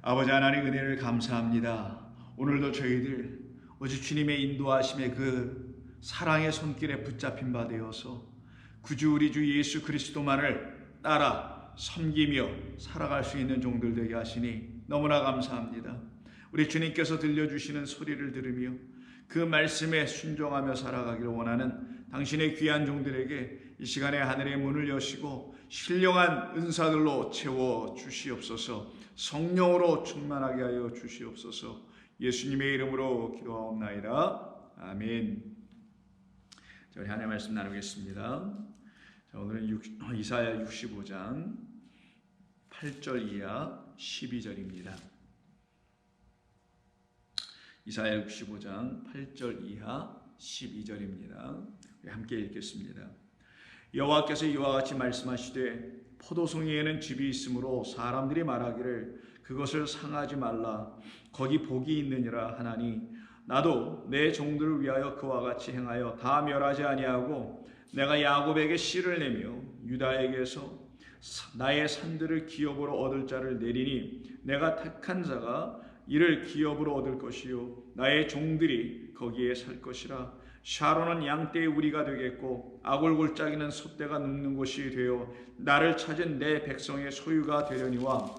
아버지 하나님 은혜를 감사합니다. 오늘도 저희들 오직 주님의 인도하심에 그 사랑의 손길에 붙잡힌 바 되어서 구주 우리 주 예수 그리스도만을 따라 섬기며 살아갈 수 있는 종들 되게 하시니 너무나 감사합니다. 우리 주님께서 들려주시는 소리를 들으며 그 말씀에 순종하며 살아가기를 원하는 당신의 귀한 종들에게 이 시간에 하늘의 문을 여시고 신령한 은사들로 채워 주시옵소서. 성령으로 충만하게 하여 주시옵소서. 예수님의 이름으로 기도하옵나이다. 아멘. 자, 우리 하나님의 말씀 나누겠습니다. 자, 오늘은 이사야 65장 8절 이하 12절입니다. 이사야 65장 8절 이하 12절입니다. 함께 읽겠습니다. 여호와께서 이와 같이 말씀하시되 포도송이에는 즙이 있으므로 사람들이 말하기를 그것을 상하지 말라 거기 복이 있느니라 하나니 나도 내 종들을 위하여 그와 같이 행하여 다 멸하지 아니하고 내가 야곱에게 씨를 내며 유다에게서 나의 산들을 기업으로 얻을 자를 내리니 내가 택한 자가 이를 기업으로 얻을 것이요 나의 종들이 거기에 살 것이라. 샤론은 양떼의 우리가 되겠고 아골골짜기는 솥대가 눕는 곳이 되어 나를 찾은 내 백성의 소유가 되려니와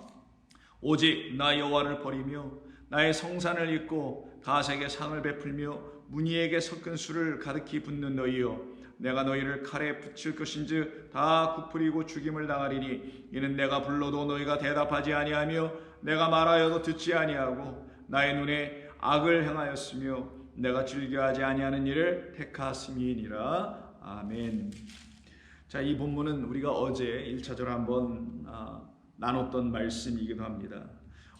오직 나 여호와를 버리며 나의 성산을 잊고 가색의 상을 베풀며 무니에게 섞은 술을 가득히 붓는 너희여 내가 너희를 칼에 붙일 것인즉 다 굽으리고 죽임을 당하리니 이는 내가 불러도 너희가 대답하지 아니하며 내가 말하여도 듣지 아니하고 나의 눈에 악을 행하였으며 내가 즐겨하지 아니하는 일을 택하심이니라. 아멘. 자, 이 본문은 우리가 어제 1차적으로 한번 나눴던 말씀이기도 합니다.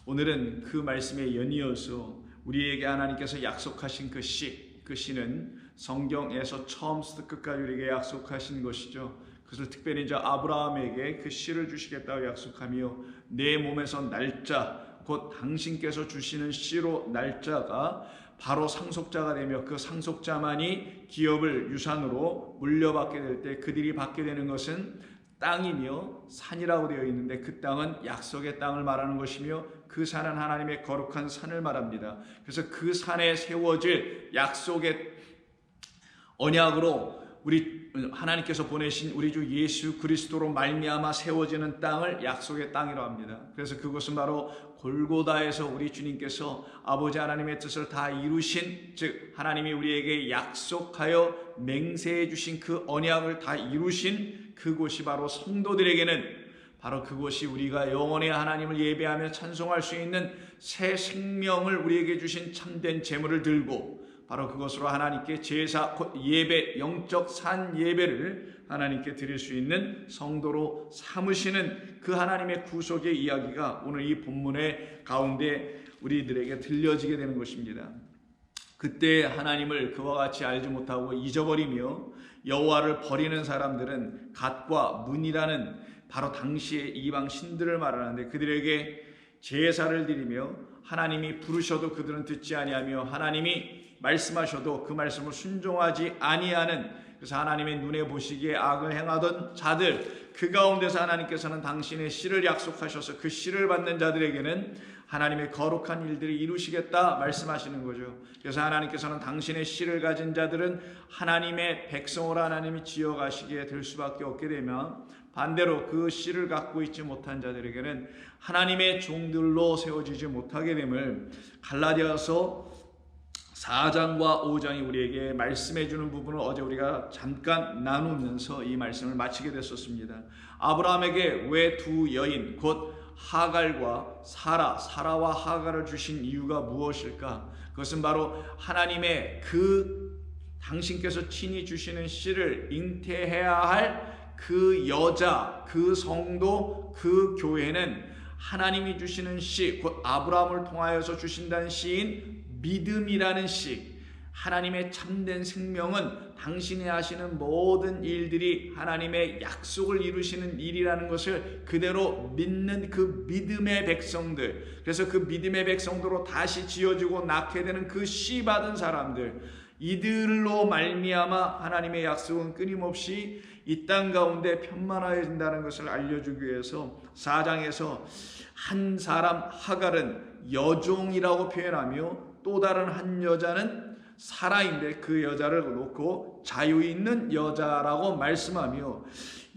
오늘은 그 말씀에 연이어서 우리에게 하나님께서 약속하신 그 씨는 성경에서 처음부터 끝까지 우리에게 약속하신 것이죠. 그것을 특별히 이제 아브라함에게 그 씨를 주시겠다고 약속하며 내 몸에서 날짜 곧 당신께서 주시는 씨로 날짜가 바로 상속자가 되며 그 상속자만이 기업을 유산으로 물려받게 될 때 그들이 받게 되는 것은 땅이며 산이라고 되어 있는데 그 땅은 약속의 땅을 말하는 것이며 그 산은 하나님의 거룩한 산을 말합니다. 그래서 그 산에 세워질 약속의 언약으로 우리 하나님께서 보내신 우리 주 예수 그리스도로 말미암아 세워지는 땅을 약속의 땅이라고 합니다. 그래서 그것은 바로 골고다에서 우리 주님께서 아버지 하나님의 뜻을 다 이루신, 즉 하나님이 우리에게 약속하여 맹세해 주신 그 언약을 다 이루신 그곳이 바로 성도들에게는 바로 그곳이 우리가 영원히 하나님을 예배하며 찬송할 수 있는 새 생명을 우리에게 주신 참된 제물을 들고 바로 그것으로 하나님께 제사, 곧 예배, 영적 산 예배를 하나님께 드릴 수 있는 성도로 삼으시는 그 하나님의 구속의 이야기가 오늘 이 본문의 가운데 우리들에게 들려지게 되는 것입니다. 그때 하나님을 그와 같이 알지 못하고 잊어버리며 여호와를 버리는 사람들은 갓과 문이라는 바로 당시의 이방 신들을 말하는데 그들에게 제사를 드리며 하나님이 부르셔도 그들은 듣지 아니하며 하나님이 말씀하셔도 그 말씀을 순종하지 아니하는, 그래서 하나님의 눈에 보시기에 악을 행하던 자들, 그 가운데서 하나님께서는 당신의 씨를 약속하셔서 그 씨를 받는 자들에게는 하나님의 거룩한 일들을 이루시겠다 말씀하시는 거죠. 그래서 하나님께서는 당신의 씨를 가진 자들은 하나님의 백성으로 하나님이 지어가시게 될 수밖에 없게 되면 반대로 그 씨를 갖고 있지 못한 자들에게는 하나님의 종들로 세워지지 못하게 됨을 갈라디아서 4장과 5장이 우리에게 말씀해 주는 부분을 어제 우리가 잠깐 나누면서 이 말씀을 마치게 됐었습니다. 아브라함에게 왜 두 여인 곧 하갈과 사라와 하갈을 주신 이유가 무엇일까? 그것은 바로 하나님의 그 당신께서 친히 주시는 씨를 잉태해야 할 그 여자, 그 성도, 그 교회는 하나님이 주시는 씨, 곧 아브라함을 통하여서 주신다는 씨인 믿음이라는 씨, 하나님의 참된 생명은 당신이 하시는 모든 일들이 하나님의 약속을 이루시는 일이라는 것을 그대로 믿는 그 믿음의 백성들, 그래서 그 믿음의 백성도로 다시 지어지고 낳게 되는 그 씨 받은 사람들, 이들로 말미암아 하나님의 약속은 끊임없이 이 땅 가운데 편만해진다는 것을 알려주기 위해서 4장에서 한 사람 하갈은 여종이라고 표현하며 또 다른 한 여자는 사라인데 그 여자를 놓고 자유 있는 여자라고 말씀하며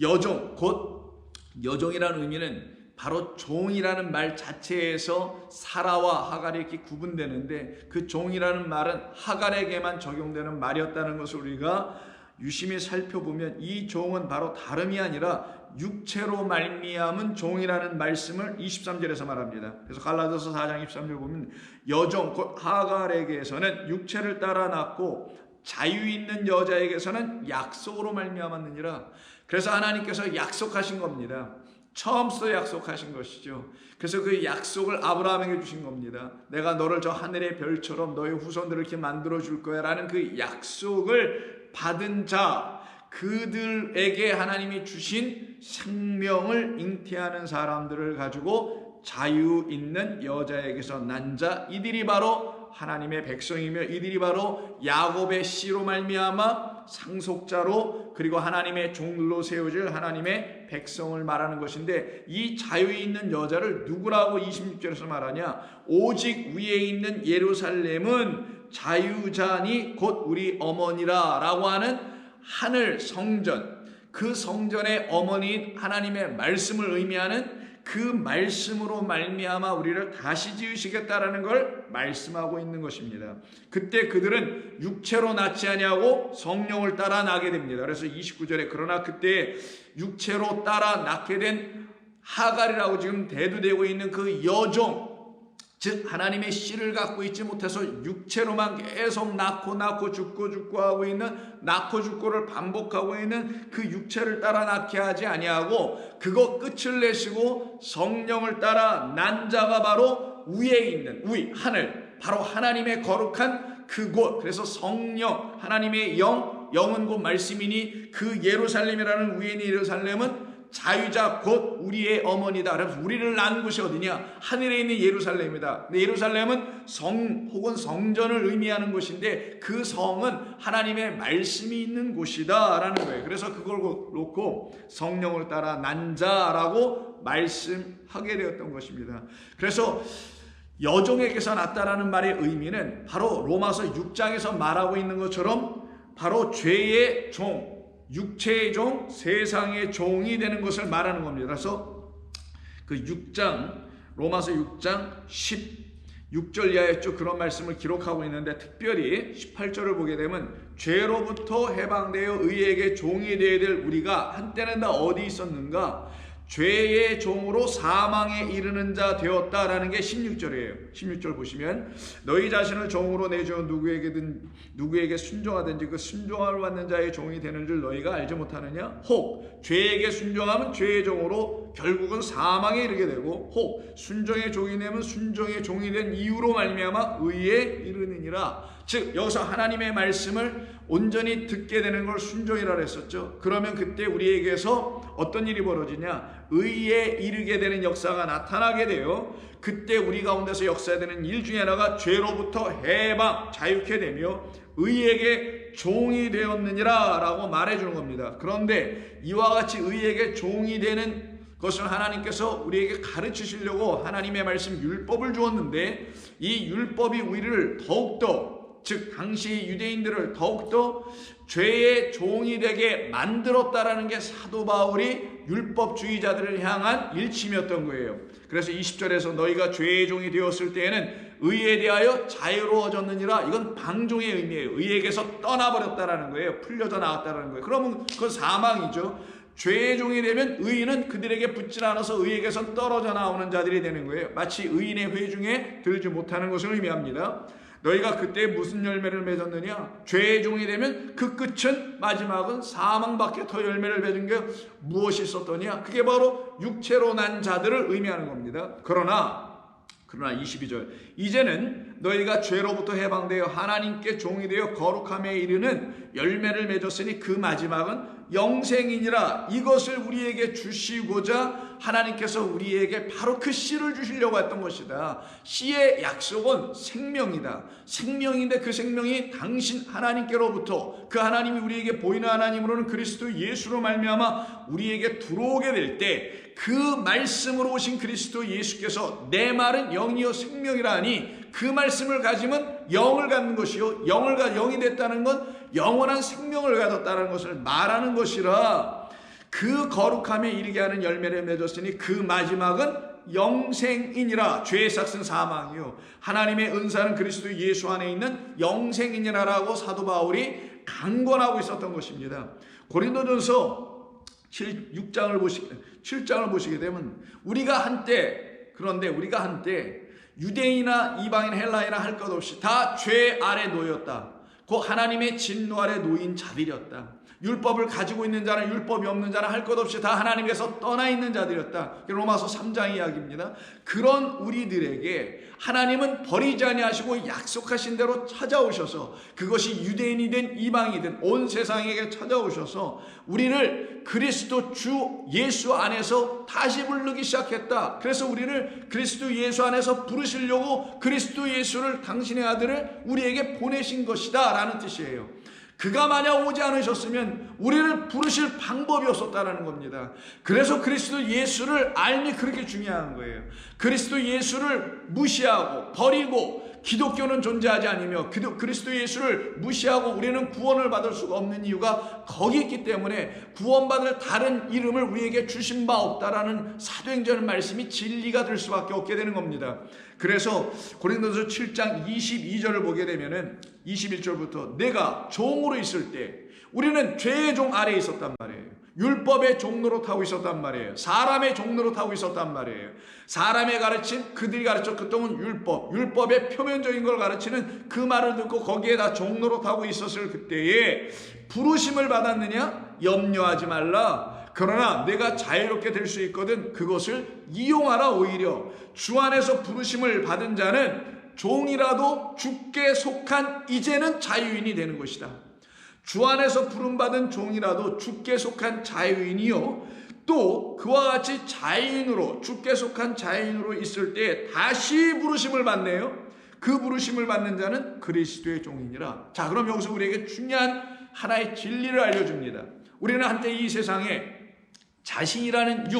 여종, 곧 여종이라는 의미는 바로 종이라는 말 자체에서 사라와 하갈이 이렇게 구분되는데 그 종이라는 말은 하갈에게만 적용되는 말이었다는 것을 우리가 유심히 살펴보면 이 종은 바로 다름이 아니라 육체로 말미암은 종이라는 말씀을 23절에서 말합니다. 그래서 갈라디아서 4장 23절 보면 여종 곧 하갈에게서는 육체를 따라 낳고 자유 있는 여자에게서는 약속으로 말미암았느니라. 그래서 하나님께서 약속하신 겁니다. 처음부터 약속하신 것이죠. 그래서 그 약속을 아브라함에게 주신 겁니다. 내가 너를 저 하늘의 별처럼 너의 후손들을 이렇게 만들어 줄 거야 라는 그 약속을 받은 자, 그들에게 하나님이 주신 생명을 잉태하는 사람들을 가지고 자유 있는 여자에게서 난 자, 이들이 바로 하나님의 백성이며 이들이 바로 야곱의 씨로 말미암아 상속자로 그리고 하나님의 종들로 세워질 하나님의 백성을 말하는 것인데 이 자유 있는 여자를 누구라고 26절에서 말하냐? 오직 위에 있는 예루살렘은 자유자니 곧 우리 어머니라 라고 하는 하늘 성전, 그 성전의 어머니인 하나님의 말씀을 의미하는 그 말씀으로 말미암아 우리를 다시 지으시겠다라는 걸 말씀하고 있는 것입니다. 그때 그들은 육체로 낳지 아니하고 성령을 따라 나게 됩니다. 그래서 29절에 그러나 그때 육체로 따라 낳게 된 하갈이라고 지금 대두되고 있는 그 여종, 즉 하나님의 씨를 갖고 있지 못해서 육체로만 계속 낳고 죽고 하고 있는 낳고 죽고를 반복하고 있는 그 육체를 따라 낳게 하지 아니하고 그거 끝을 내시고 성령을 따라 난 자가 바로 위에 있는 하늘, 바로 하나님의 거룩한 그곳, 그래서 성령, 하나님의 영은 곧 말씀이니 그 예루살렘이라는 위에 있는 예루살렘은 자유자 곧 우리의 어머니다. 그래서 우리를 낳은 곳이 어디냐? 하늘에 있는 예루살렘이다. 근데 예루살렘은 성 혹은 성전을 의미하는 곳인데 그 성은 하나님의 말씀이 있는 곳이다 라는 거예요. 그래서 그걸 놓고 성령을 따라 난 자라고 말씀하게 되었던 것입니다. 그래서 여종에게서 났다라는 말의 의미는 바로 로마서 6장에서 말하고 있는 것처럼 바로 죄의 종, 육체의 종, 세상의 종이 되는 것을 말하는 겁니다. 그래서 그 6장, 로마서 6장 16절 이하에 쭉 그런 말씀을 기록하고 있는데 특별히 18절을 보게 되면 죄로부터 해방되어 의에게 종이 되어야 될 우리가 한때는 다 어디 있었는가? 죄의 종으로 사망에 이르는 자 되었다라는 게 16절이에요. 16절 보시면 너희 자신을 종으로 내주어 누구에게 순종하든지 그 순종을 받는 자의 종이 되는 줄 너희가 알지 못하느냐? 혹 죄에게 순종하면 죄의 종으로 결국은 사망에 이르게 되고 혹 순종의 종이 되면 순종의 종이 된 이유로 말미암아 의에 이르느니라. 즉 여기서 하나님의 말씀을 온전히 듣게 되는 걸 순종이라고 했었죠. 그러면 그때 우리에게서 어떤 일이 벌어지냐? 의에 이르게 되는 역사가 나타나게 돼요. 그때 우리 가운데서 역사되는 일 중에 하나가 죄로부터 해방, 자유케 되며 의에게 종이 되었느니라 라고 말해주는 겁니다. 그런데 이와 같이 의에게 종이 되는 그것을 하나님께서 우리에게 가르치시려고 하나님의 말씀 율법을 주었는데 이 율법이 우리를 더욱더, 즉 당시 유대인들을 더욱더 죄의 종이 되게 만들었다라는 게 사도 바울이 율법주의자들을 향한 일침이었던 거예요. 그래서 20절에서 너희가 죄의 종이 되었을 때에는 의에 대하여 자유로워졌느니라, 이건 방종의 의미예요. 의에게서 떠나버렸다라는 거예요. 풀려져 나왔다라는 거예요. 그러면 그건 사망이죠. 죄의 종이 되면 의인은 그들에게 붙지 않아서 의에게서 떨어져 나오는 자들이 되는 거예요. 마치 의인의 회중에 들지 못하는 것을 의미합니다. 너희가 그때 무슨 열매를 맺었느냐? 죄의 종이 되면 그 끝은, 마지막은 사망밖에 더 열매를 맺은 게 무엇이 있었더냐? 그게 바로 육체로 난 자들을 의미하는 겁니다. 그러나 그러나 22절 이제는 너희가 죄로부터 해방되어 하나님께 종이 되어 거룩함에 이르는 열매를 맺었으니 그 마지막은 영생이니라. 이것을 우리에게 주시고자 하나님께서 우리에게 바로 그 씨를 주시려고 했던 것이다. 씨의 약속은 생명이다. 생명인데 그 생명이 당신 하나님께로부터, 그 하나님이 우리에게 보이는 하나님으로는 그리스도 예수로 말미암아 우리에게 들어오게 될 때 그 말씀으로 오신 그리스도 예수께서 내 말은 영이요 생명이라 하니, 그 말씀을 가지면 영을 갖는 것이요 영이 됐다는 건 영원한 생명을 가졌다는 것을 말하는 것이라. 그 거룩함에 이르게 하는 열매를 맺었으니 그 마지막은 영생이니라. 죄의 삭은 사망이요 하나님의 은사는 그리스도 예수 안에 있는 영생이니라라고 사도 바울이 강권하고 있었던 것입니다. 고린도전서 7장을 보시게 되면 우리가 한때 유대인이나 이방인 헬라인이나 할 것 없이 다 죄 아래 놓였다. 그 하나님의 진노 아래 놓인 자들이었다. 율법을 가지고 있는 자나 율법이 없는 자나 할 것 없이 다 하나님께서 떠나 있는 자들이었다. 로마서 3장 이야기입니다. 그런 우리들에게 하나님은 버리지 아니하시고 약속하신 대로 찾아오셔서, 그것이 유대인이든 이방이든 온 세상에게 찾아오셔서 우리를 그리스도 주 예수 안에서 다시 부르기 시작했다. 그래서 우리를 그리스도 예수 안에서 부르시려고 그리스도 예수를, 당신의 아들을 우리에게 보내신 것이다 라는 뜻이에요. 그가 만약 오지 않으셨으면 우리를 부르실 방법이 없었다는 겁니다. 그래서 그리스도 예수를 알미 그렇게 중요한 거예요. 그리스도 예수를 무시하고 버리고 기독교는 존재하지 않으며 그리스도 예수를 무시하고 우리는 구원을 받을 수가 없는 이유가 거기 있기 때문에 구원받을 다른 이름을 우리에게 주신 바 없다라는 사도행전 말씀이 진리가 될 수밖에 없게 되는 겁니다. 그래서 고린도서 7장 22절을 보게 되면은 21절부터 내가 종으로 있을 때 우리는 죄의 종 아래에 있었단 말이에요. 율법의 종로로 타고 있었단 말이에요. 사람의 종로로 타고 있었단 말이에요. 사람의 가르침, 그들이 가르쳤던 율법의 표면적인 걸 가르치는 그 말을 듣고 거기에 다 종로로 타고 있었을 그때에 부르심을 받았느냐? 염려하지 말라. 그러나 내가 자유롭게 될 수 있거든 그것을 이용하라. 오히려 주 안에서 부르심을 받은 자는 종이라도 주께 속한 이제는 자유인이 되는 것이다. 주 안에서 부름받은 종이라도 주께 속한 자유인이요, 또 그와 같이 자유인으로, 주께 속한 자유인으로 있을 때 다시 부르심을 받네요. 그 부르심을 받는 자는 그리스도의 종이니라. 자, 그럼 여기서 우리에게 중요한 하나의 진리를 알려줍니다. 우리는 한때 이 세상에 자신이라는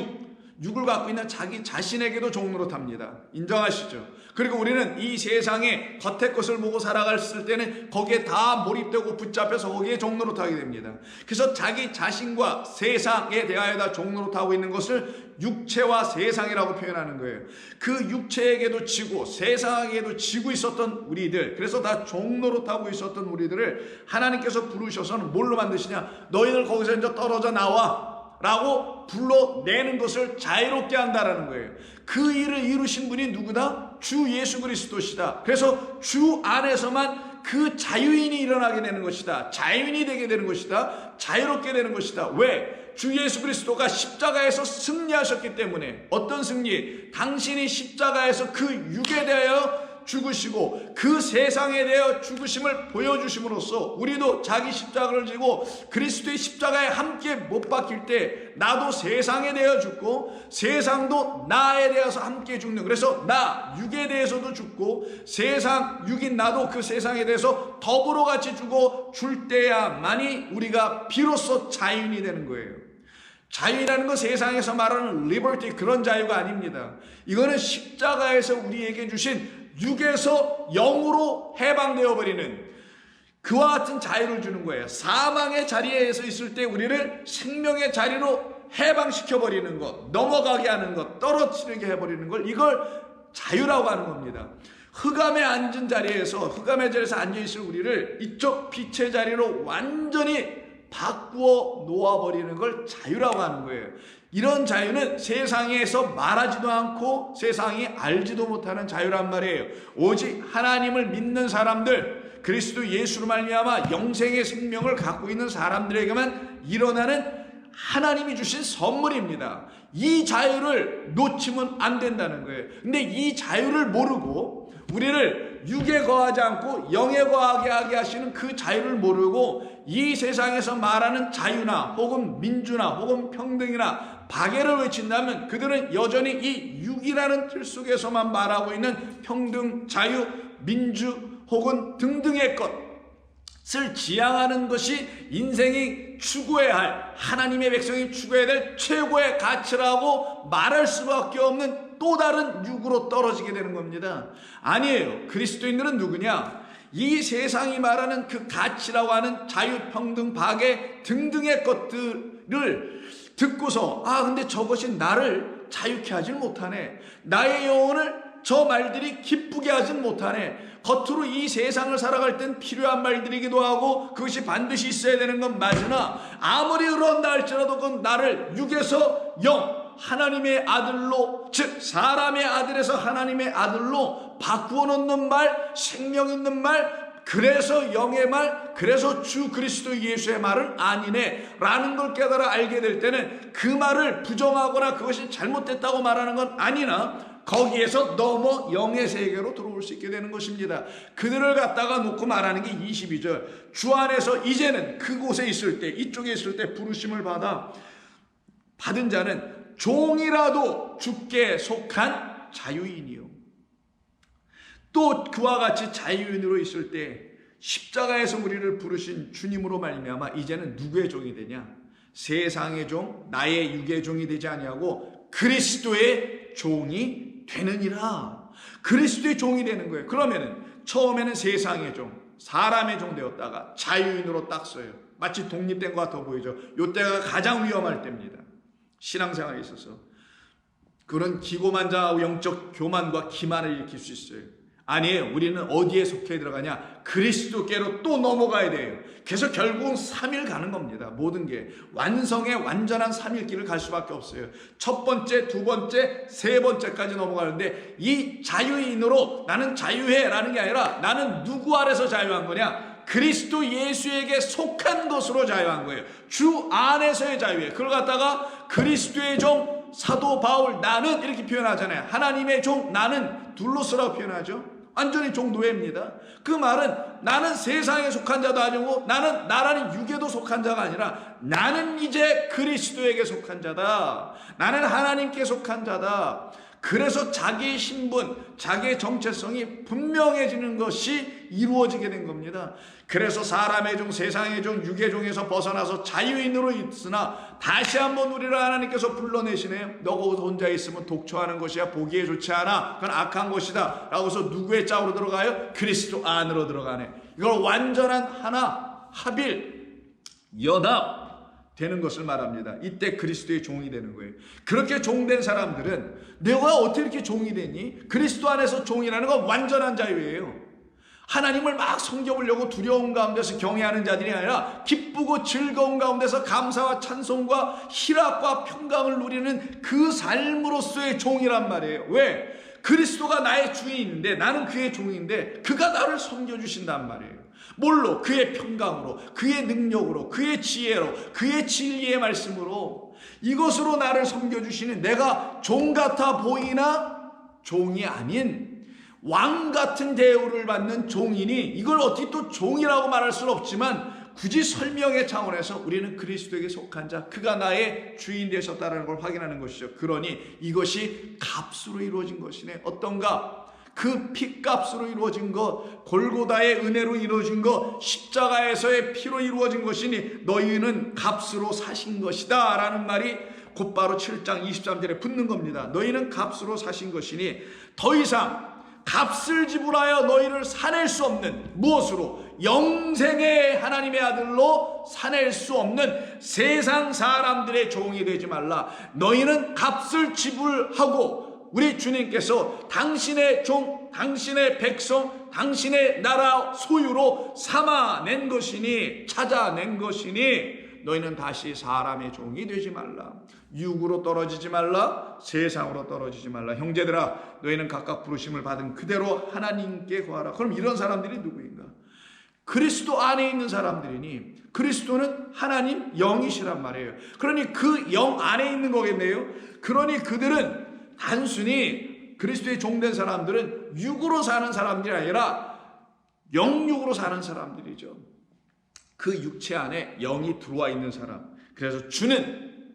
육을 갖고 있는 자기 자신에게도 종로로 탑니다. 인정하시죠? 그리고 우리는 이 세상의 겉의 것을 보고 살아갔을 때는 거기에 다 몰입되고 붙잡혀서 거기에 종로로 타게 됩니다. 그래서 자기 자신과 세상에 대하여 다 종로로 타고 있는 것을 육체와 세상이라고 표현하는 거예요. 그 육체에게도 지고 세상에게도 지고 있었던 우리들, 그래서 다 종로로 타고 있었던 우리들을 하나님께서 부르셔서는 뭘로 만드시냐? 너희들 거기서 이제 떨어져 나와 라고 불러내는 것을 자유롭게 한다라는 거예요. 그 일을 이루신 분이 누구다? 주 예수 그리스도시다. 그래서 주 안에서만 그 자유인이 일어나게 되는 것이다. 자유인이 되게 되는 것이다. 자유롭게 되는 것이다. 왜? 주 예수 그리스도가 십자가에서 승리하셨기 때문에. 어떤 승리? 당신이 십자가에서 그 육에 대하여 죽으시고 그 세상에 대하여 죽으심을 보여주심으로써 우리도 자기 십자가를 지고 그리스도의 십자가에 함께 못 박힐 때 나도 세상에 대하여 죽고 세상도 나에 대해서 함께 죽는, 그래서 나 육에 대해서도 죽고 세상 육인 나도 그 세상에 대해서 더불어 같이 죽어 줄 때야만이 우리가 비로소 자유인이 되는 거예요. 자유라는 건 세상에서 말하는 리버티, 그런 자유가 아닙니다. 이거는 십자가에서 우리에게 주신 육에서 영으로 해방되어 버리는 그와 같은 자유를 주는 거예요. 사망의 자리에서 있을 때 우리를 생명의 자리로 해방시켜 버리는 것, 넘어가게 하는 것, 떨어뜨리게 해버리는 걸, 이걸 자유라고 하는 겁니다. 흑암에 앉은 자리에서, 흑암의 자리에서 앉아있을 우리를 이쪽 빛의 자리로 완전히 바꾸어 놓아버리는 걸 자유라고 하는 거예요. 이런 자유는 세상에서 말하지도 않고 세상이 알지도 못하는 자유란 말이에요. 오직 하나님을 믿는 사람들, 그리스도 예수로 말미암아 영생의 생명을 갖고 있는 사람들에게만 일어나는 하나님이 주신 선물입니다. 이 자유를 놓치면 안 된다는 거예요. 근데 이 자유를 모르고 우리를 육에 거하지 않고 영에 거하게 하게 하시는 그 자유를 모르고 이 세상에서 말하는 자유나 혹은 민주나 혹은 평등이나 박애를 외친다면 그들은 여전히 이 육이라는 틀 속에서만 말하고 있는 평등, 자유, 민주 혹은 등등의 것을 지향하는 것이 인생이 추구해야 할, 하나님의 백성이 추구해야 될 최고의 가치라고 말할 수밖에 없는 또 다른 육으로 떨어지게 되는 겁니다. 아니에요. 그리스도인들은 누구냐? 이 세상이 말하는 그 가치라고 하는 자유, 평등, 박애 등등의 것들을 듣고서 근데 저것이 나를 자유케 하질 못하네. 나의 영혼을 저 말들이 기쁘게 하진 못하네. 겉으로 이 세상을 살아갈 땐 필요한 말들이기도 하고 그것이 반드시 있어야 되는 건 맞으나 아무리 그런다 할지라도 그건 나를 육에서 영, 하나님의 아들로, 즉 사람의 아들에서 하나님의 아들로 바꾸어 놓는 말, 생명 있는 말, 그래서 영의 말, 그래서 주 그리스도 예수의 말은 아니네 라는 걸 깨달아 알게 될 때는 그 말을 부정하거나 그것이 잘못됐다고 말하는 건 아니나 거기에서 넘어 영의 세계로 들어올 수 있게 되는 것입니다. 그들을 갖다가 놓고 말하는 게 22절. 주 안에서 이제는 그곳에 있을 때, 이쪽에 있을 때 부르심을 받은 자는 종이라도 주께 속한 자유인이요. 또 그와 같이 자유인으로 있을 때 십자가에서 우리를 부르신 주님으로 말미암아 이제는 누구의 종이 되냐? 세상의 종, 나의 육의 종이 되지 아니하고 그리스도의 종이 되느니라. 그리스도의 종이 되는 거예요. 그러면은 처음에는 세상의 종, 사람의 종 되었다가 자유인으로 딱 서요. 마치 독립된 것 같아 보이죠. 이때가 가장 위험할 때입니다. 신앙생활에 있어서 그런 기고만장하고 영적 교만과 기만을 일으킬 수 있어요. 아니에요. 우리는 어디에 속해 들어가냐? 그리스도께로 또 넘어가야 돼요. 그래서 결국은 3일 가는 겁니다. 모든 게 완성의 완전한 3일 길을 갈 수밖에 없어요. 첫 번째, 두 번째, 세 번째까지 넘어가는데 이 자유인으로 나는 자유해 라는 게 아니라 나는 누구 아래서 자유한 거냐? 그리스도 예수에게 속한 것으로 자유한 거예요. 주 안에서의 자유예요. 그걸 갖다가 그리스도의 종 사도 바울 나는 이렇게 표현하잖아요. 하나님의 종 나는 둘로스라고 표현하죠. 완전히 종노예입니다. 그 말은 나는 세상에 속한 자도 아니고 나는 나라는 육에도 속한 자가 아니라 나는 이제 그리스도에게 속한 자다. 나는 하나님께 속한 자다. 그래서 자기의 신분, 자기의 정체성이 분명해지는 것이 이루어지게 된 겁니다. 그래서 사람의 종, 세상의 종, 육의 종에서 벗어나서 자유인으로 있으나 다시 한번 우리를 하나님께서 불러내시네요. 너가 혼자 있으면 독초하는 것이야 보기에 좋지 않아. 그건 악한 것이다. 라고서 누구의 짝으로 들어가요? 그리스도 안으로 들어가네. 이걸 완전한 하나, 합일, 연합 되는 것을 말합니다. 이때 그리스도의 종이 되는 거예요. 그렇게 종된 사람들은 내가 어떻게 이렇게 종이 되니? 그리스도 안에서 종이라는 건 완전한 자유예요. 하나님을 막 섬겨보려고 두려움 가운데서 경외하는 자들이 아니라 기쁘고 즐거운 가운데서 감사와 찬송과 희락과 평강을 누리는 그 삶으로서의 종이란 말이에요. 왜? 그리스도가 나의 주인인데 나는 그의 종인데 그가 나를 섬겨주신단 말이에요. 뭘로? 그의 평강으로, 그의 능력으로, 그의 지혜로, 그의 진리의 말씀으로 이것으로 나를 섬겨주시는 내가 종 같아 보이나 종이 아닌 왕 같은 대우를 받는 종이니 이걸 어떻게 또 종이라고 말할 수는 없지만 굳이 설명의 차원에서 우리는 그리스도에게 속한 자, 그가 나의 주인 되셨다는 걸 확인하는 것이죠. 그러니 이것이 값으로 이루어진 것이네. 어떤가? 그 피값으로 이루어진 것, 골고다의 은혜로 이루어진 것, 십자가에서의 피로 이루어진 것이니 너희는 값으로 사신 것이다 라는 말이 곧바로 7장 23절에 붙는 겁니다. 너희는 값으로 사신 것이니 더 이상 값을 지불하여 너희를 사낼 수 없는, 무엇으로? 영생의 하나님의 아들로 사낼 수 없는 세상 사람들의 종이 되지 말라. 너희는 값을 지불하고 우리 주님께서 당신의 종, 당신의 백성, 당신의 나라 소유로 삼아낸 것이니, 찾아낸 것이니 너희는 다시 사람의 종이 되지 말라. 육으로 떨어지지 말라. 세상으로 떨어지지 말라. 형제들아, 너희는 각각 부르심을 받은 그대로 하나님께 구하라. 그럼 이런 사람들이 누구인가? 그리스도 안에 있는 사람들이니 그리스도는 하나님 영이시란 말이에요. 그러니 그 영 안에 있는 거겠네요. 그러니 그들은 단순히 그리스도의 종된 사람들은 육으로 사는 사람들이 아니라 영육으로 사는 사람들이죠. 그 육체 안에 영이 들어와 있는 사람. 그래서 주는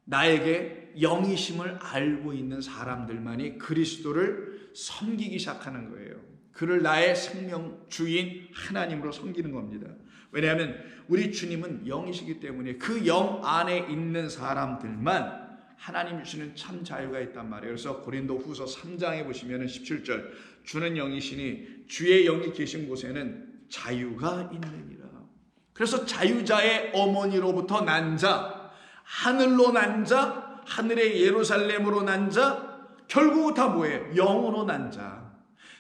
나에게 영이심을 알고 있는 사람들만이 그리스도를 섬기기 시작하는 거예요. 그를 나의 생명 주인 하나님으로 섬기는 겁니다. 왜냐하면 우리 주님은 영이시기 때문에 그 영 안에 있는 사람들만 하나님 주시는 참 자유가 있단 말이에요. 그래서 고린도후서 3장에 보시면 17절 주는 영이시니 주의 영이 계신 곳에는 자유가 있느니라. 그래서 자유자의 어머니로부터 난 자, 하늘로 난 자, 하늘의 예루살렘으로 난 자, 결국 다 뭐예요? 영으로 난 자,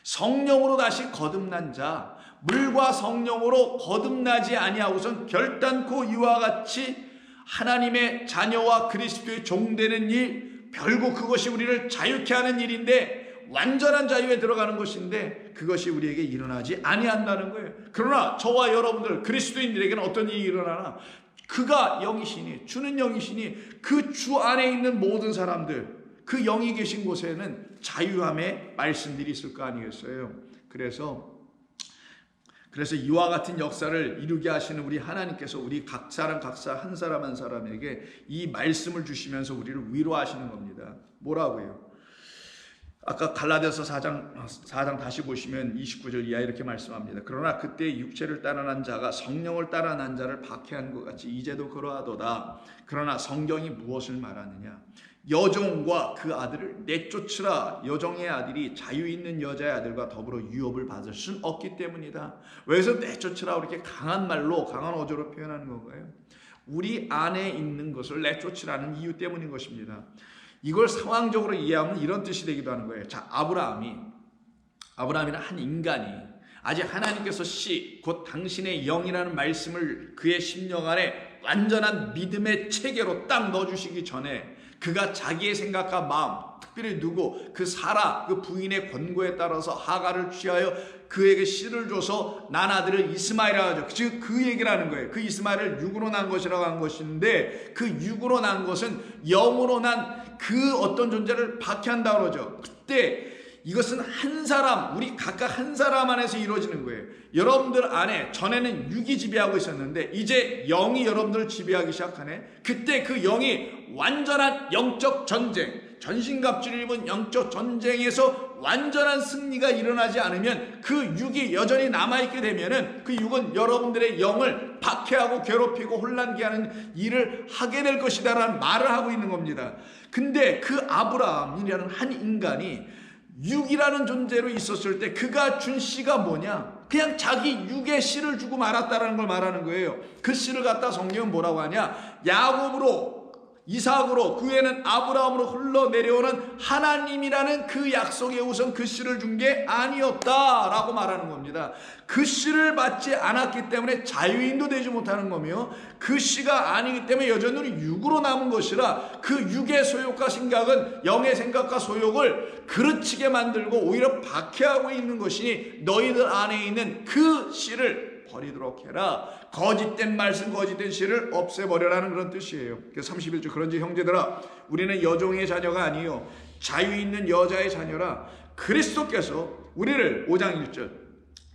성령으로 다시 거듭난 자, 물과 성령으로 거듭나지 아니하고선 결단코 이와 같이 하나님의 자녀와 그리스도의 종되는 일, 결국 그것이 우리를 자유케 하는 일인데 완전한 자유에 들어가는 것인데 그것이 우리에게 일어나지 아니한다는 거예요. 그러나 저와 여러분들 그리스도인들에게는 어떤 일이 일어나나? 그가 영이시니, 주는 영이시니 그 주 안에 있는 모든 사람들, 그 영이 계신 곳에는 자유함의 말씀들이 있을 거 아니겠어요? 그래서 이와 같은 역사를 이루게 하시는 우리 하나님께서 우리 각 사람 한 사람 한 사람에게 이 말씀을 주시면서 우리를 위로하시는 겁니다. 뭐라고요? 아까 갈라디아서 4장 다시 보시면 29절 이하 이렇게 말씀합니다. 그러나 그때 육체를 따라 난 자가 성령을 따라 난 자를 박해한 것 같이 이제도 그러하도다. 그러나 성경이 무엇을 말하느냐? 여종과 그 아들을 내쫓으라. 여종의 아들이 자유 있는 여자의 아들과 더불어 유업을 받을 수는 없기 때문이다. 왜서 내쫓으라 이렇게 강한 말로, 강한 어조로 표현하는 건가요? 우리 안에 있는 것을 내쫓으라는 이유 때문인 것입니다. 이걸 상황적으로 이해하면 이런 뜻이 되기도 하는 거예요. 자, 아브라함이라는 한 인간이 아직 하나님께서 곧 당신의 영이라는 말씀을 그의 심령 안에 완전한 믿음의 체계로 딱 넣어주시기 전에 그가 자기의 생각과 마음, 특별히 그 사라, 그 부인의 권고에 따라서 하가를 취하여 그에게 씨를 줘서 난 아들을 이스마엘이라고 하죠. 즉 그 얘기를 하는 거예요. 그 이스마엘을 육으로 난 것이라고 한 것인데 그 육으로 난 것은 영으로 난 그 어떤 존재를 박해한다고 그러죠. 그때 이것은 한 사람, 우리 각각 한 사람 안에서 이루어지는 거예요. 여러분들 안에 전에는 육이 지배하고 있었는데 이제 영이 여러분들을 지배하기 시작하네. 그때 그 영이 완전한 영적 전쟁, 전신갑주를 입은 영적 전쟁에서 완전한 승리가 일어나지 않으면 그 육이 여전히 남아있게 되면은 그 육은 여러분들의 영을 박해하고 괴롭히고 혼란케 하는 일을 하게 될 것이다 라는 말을 하고 있는 겁니다. 근데 그 아브라함이라는 한 인간이 육이라는 존재로 있었을 때 그가 준 씨가 뭐냐? 그냥 자기 육의 씨를 주고 말았다라는 걸 말하는 거예요. 그 씨를 갖다 성경은 뭐라고 하냐? 야곱으로, 이삭으로, 그 후에는 아브라함으로 흘러내려오는 하나님이라는 그 약속에 우선 그 씨를 준 게 아니었다라고 말하는 겁니다. 그 씨를 받지 않았기 때문에 자유인도 되지 못하는 거며 그 씨가 아니기 때문에 여전히 육으로 남은 것이라 그 육의 소욕과 생각은 영의 생각과 소욕을 그르치게 만들고 오히려 박해하고 있는 것이니 너희들 안에 있는 그 씨를 버리도록 해라. 거짓된 말씀, 거짓된 씨를 없애버려라는 그런 뜻이에요. 그래서 31절 그런지 형제들아 우리는 여종의 자녀가 아니요 자유 있는 여자의 자녀라. 그리스도께서 우리를 5장 1절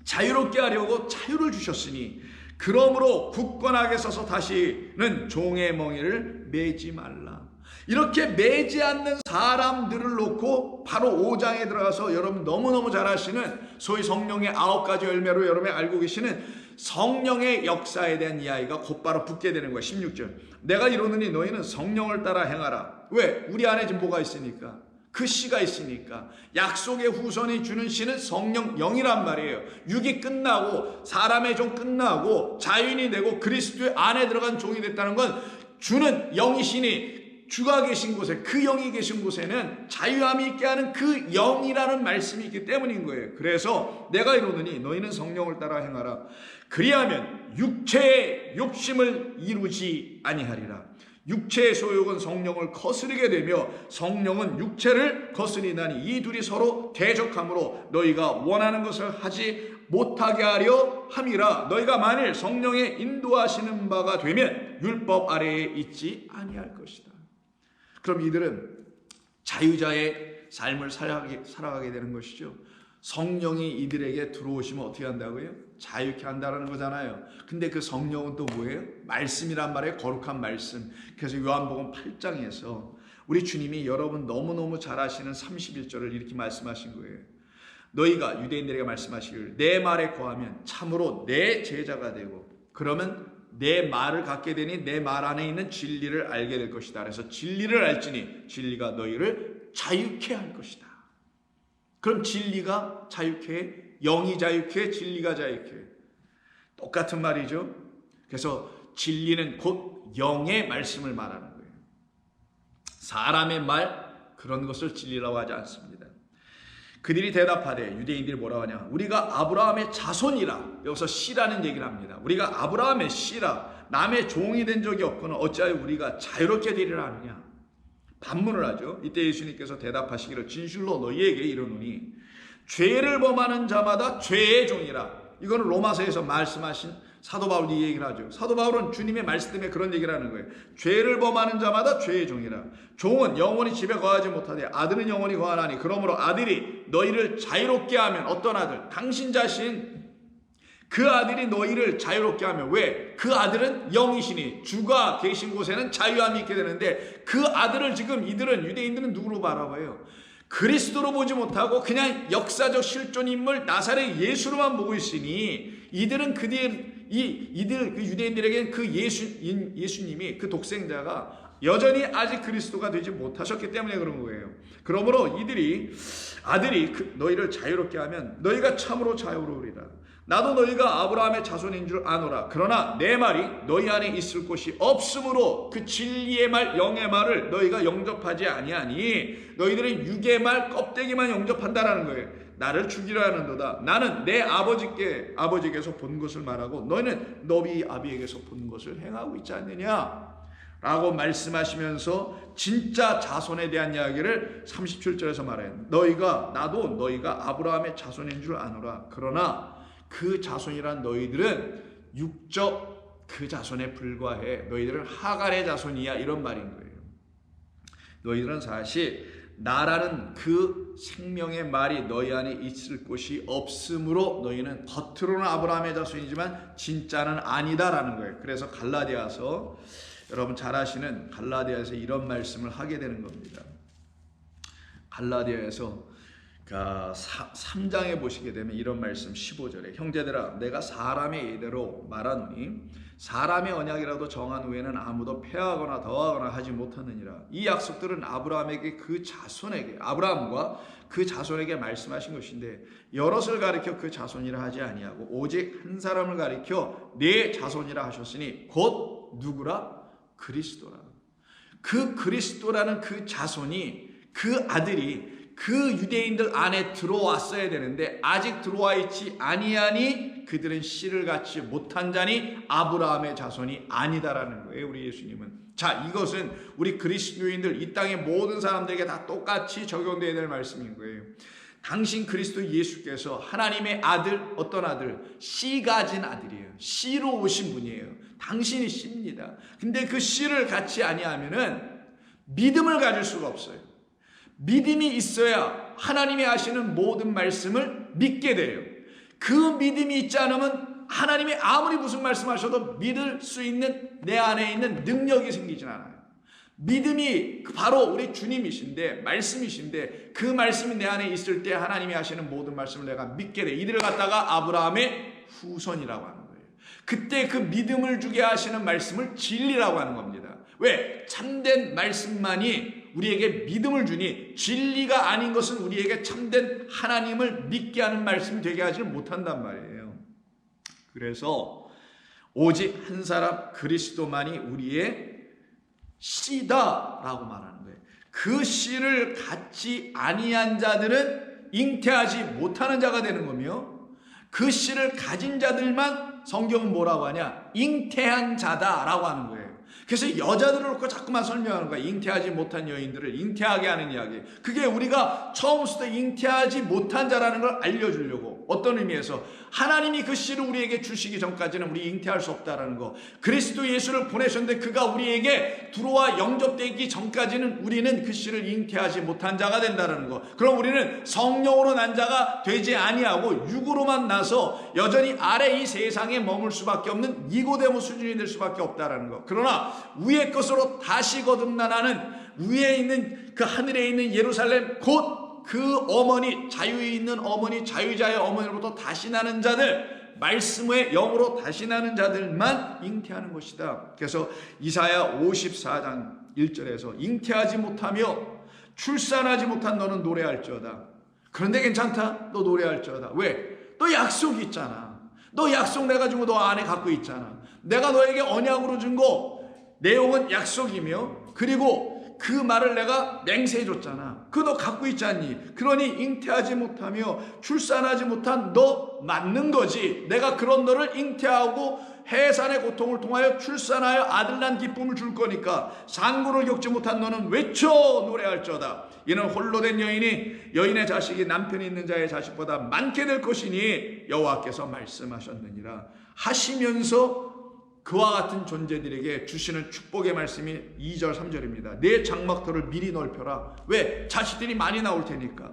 자유롭게 하려고 자유를 주셨으니 그러므로 굳건하게 서서 다시는 종의 멍에를 매지 말라. 이렇게 매지 않는 사람들을 놓고 바로 5장에 들어가서 여러분 너무너무 잘 아시는 소위 성령의 9가지 열매로 여러분이 알고 계시는 성령의 역사에 대한 이야기가 곧바로 붙게 되는 거예요. 16절 내가 이르노니 너희는 성령을 따라 행하라. 왜? 우리 안에 지금 뭐가 있으니까, 그 씨가 있으니까. 약속의 후손이 주는 씨는 성령 영이란 말이에요. 육이 끝나고 사람의 종 끝나고 자유인이 되고 그리스도의 안에 들어간 종이 됐다는 건 주는 영이시니 주가 계신 곳에, 그 영이 계신 곳에는 자유함이 있게 하는 그 영이라는 말씀이 있기 때문인 거예요. 그래서 내가 이르노니 너희는 성령을 따라 행하라. 그리하면 육체의 욕심을 이루지 아니하리라. 육체의 소욕은 성령을 거스르게 되며 성령은 육체를 거스리나니 이 둘이 서로 대적하므로 너희가 원하는 것을 하지 못하게 하려 함이라. 너희가 만일 성령의 인도하시는 바가 되면 율법 아래에 있지 아니할 것이다. 그럼 이들은 자유자의 삶을 살아가게 되는 것이죠. 성령이 이들에게 들어오시면 어떻게 한다고요? 자유케 한다는 거잖아요. 근데 그 성령은 또 뭐예요? 말씀이란 말이에요. 거룩한 말씀. 그래서 요한복음 8장에서 우리 주님이 여러분 너무너무 잘 아시는 31절을 이렇게 말씀하신 거예요. 너희가 유대인들에게 말씀하시기를 내 말에 거하면 참으로 내 제자가 되고 그러면 내 말을 갖게 되니 내 말 안에 있는 진리를 알게 될 것이다. 그래서 진리를 알지니 진리가 너희를 자유케 할 것이다. 그럼 진리가 자유케, 영이 자유케, 진리가 자유케. 똑같은 말이죠. 그래서 진리는 곧 영의 말씀을 말하는 거예요. 사람의 말 그런 것을 진리라고 하지 않습니다. 그들이 대답하되 유대인들이 뭐라고 하냐? 우리가 아브라함의 자손이라. 여기서 씨라는 얘기를 합니다. 우리가 아브라함의 씨라. 남의 종이 된 적이 없거늘 어찌하여 우리가 자유롭게 되리라 하느냐? 반문을 하죠. 이때 예수님께서 대답하시기를 진실로 너희에게 이르노니 죄를 범하는 자마다 죄의 종이라. 이거는 로마서에서 말씀하신 사도 바울이 이 얘기를 하죠. 사도 바울은 주님의 말씀 때문에 그런 얘기를 하는 거예요. 죄를 범하는 자마다 죄의 종이라. 종은 영원히 집에 거하지 못하되 아들은 영원히 거하나니 그러므로 아들이 너희를 자유롭게 하면 어떤 아들? 당신 자신 그 아들이 너희를 자유롭게 하면 왜? 그 아들은 영이시니 주가 계신 곳에는 자유함이 있게 되는데 그 아들을 지금 이들은 유대인들은 누구로 바라봐요? 그리스도로 보지 못하고 그냥 역사적 실존 인물 나사렛 예수로만 보고 있으니 이들은 그 유대인들에게는 그 예수님이 그 독생자가 여전히 아직 그리스도가 되지 못하셨기 때문에 그런 거예요. 그러므로 아들이 너희를 자유롭게 하면 너희가 참으로 자유로우리라. 나도 너희가 아브라함의 자손인 줄 아노라. 그러나 내 말이 너희 안에 있을 곳이 없으므로 그 진리의 말 영의 말을 너희가 영접하지 아니하니 너희들은 육의 말 껍데기만 영접한다라는 거예요. 나를 죽이려 하는도다. 나는 내 아버지께서 본 것을 말하고 너희는 너희 아비에게서 본 것을 행하고 있지 않느냐 라고 말씀하시면서 진짜 자손에 대한 이야기를 37절에서 말해요. 나도 너희가 아브라함의 자손인 줄 아노라. 그러나 그 자손이란 너희들은 육적 그 자손에 불과해. 너희들은 하갈의 자손이야. 이런 말인 거예요. 너희들은 사실 나라는 그 생명의 말이 너희 안에 있을 곳이 없으므로 너희는 겉으로는 아브라함의 자손이지만 진짜는 아니다라는 거예요. 그래서 갈라디아서 여러분 잘 아시는 갈라디아에서 이런 말씀을 하게 되는 겁니다. 갈라디아에서 3장에 보시게 되면 이런 말씀 15절에 형제들아 내가 사람의 예대로 말하노니 사람의 언약이라도 정한 후에는 아무도 폐하거나 더하거나 하지 못하느니라. 이 약속들은 아브라함과 그 자손에게 말씀하신 것인데 여럿을 가리켜 그 자손이라 하지 아니하고 오직 한 사람을 가리켜 네 자손이라 하셨으니 곧 누구라? 그리스도라. 그 그리스도라는 그 자손이 그 아들이 그 유대인들 안에 들어왔어야 되는데 아직 들어와 있지 아니하니 그들은 씨를 갖지 못한 자니 아브라함의 자손이 아니다라는 거예요. 우리 예수님은. 자, 이것은 우리 그리스도인들 이 땅의 모든 사람들에게 다 똑같이 적용되어야 될 말씀인 거예요. 당신 그리스도 예수께서 하나님의 아들, 어떤 아들? 씨 가진 아들이에요. 씨로 오신 분이에요. 당신이 씨입니다. 근데 그 씨를 갖지 아니하면은 믿음을 가질 수가 없어요. 믿음이 있어야 하나님이 하시는 모든 말씀을 믿게 돼요. 그 믿음이 있지 않으면 하나님이 아무리 무슨 말씀하셔도 믿을 수 있는 내 안에 있는 능력이 생기진 않아요. 믿음이 바로 우리 주님이신데 말씀이신데 그 말씀이 내 안에 있을 때 하나님이 하시는 모든 말씀을 내가 믿게 돼. 이들을 갖다가 아브라함의 후손이라고 하는 거예요. 그때 그 믿음을 주게 하시는 말씀을 진리라고 하는 겁니다. 왜? 참된 말씀만이 우리에게 믿음을 주니 진리가 아닌 것은 우리에게 참된 하나님을 믿게 하는 말씀이 되게 하지는 못한단 말이에요. 그래서 오직 한 사람 그리스도만이 우리의 씨다라고 말하는 거예요. 그 씨를 갖지 아니한 자들은 잉태하지 못하는 자가 되는 거며 그 씨를 가진 자들만 성경은 뭐라고 하냐? 잉태한 자다라고 하는 거예요. 그래서 여자들을 놓고 자꾸만 설명하는 거야. 잉태하지 못한 여인들을 잉태하게 하는 이야기. 그게 우리가 처음부터 잉태하지 못한 자라는 걸 알려주려고. 어떤 의미에서 하나님이 그 씨를 우리에게 주시기 전까지는 우리 잉태할 수 없다라는 거. 그리스도 예수를 보내셨는데 그가 우리에게 들어와 영접되기 전까지는 우리는 그 씨를 잉태하지 못한 자가 된다는 거. 그럼 우리는 성령으로 난 자가 되지 아니하고 육으로만 나서 여전히 아래 이 세상에 머물 수밖에 없는 니고데모 수준이 될 수밖에 없다라는 거. 그러나 위의 것으로 다시 거듭나는 위에 있는 그 하늘에 있는 예루살렘 곧 그 어머니, 자유에 있는 어머니, 자유자의 어머니로부터 다시 나는 자들, 말씀의 영으로 다시 나는 자들만 잉태하는 것이다. 그래서 이사야 54장 1절에서 잉태하지 못하며 출산하지 못한 너는 노래할지어다. 그런데 괜찮다? 너 노래할지어다. 왜? 너 약속이 있잖아. 너 약속 내가 준 거 너 안에 갖고 있잖아. 내가 너에게 언약으로 준 거 내용은 약속이며 그리고 그 말을 내가 맹세해 줬잖아. 그거 너 갖고 있지 않니? 그러니 잉태하지 못하며 출산하지 못한 너 맞는 거지. 내가 그런 너를 잉태하고 해산의 고통을 통하여 출산하여 아들 난 기쁨을 줄 거니까 상고를 겪지 못한 너는 외쳐 노래할지어다. 이는 홀로 된 여인의 자식이 남편이 있는 자의 자식보다 많게 될 것이니 여호와께서 말씀하셨느니라 하시면서 그와 같은 존재들에게 주시는 축복의 말씀이 2절 3절입니다. 내 장막터를 미리 넓혀라. 왜? 자식들이 많이 나올 테니까.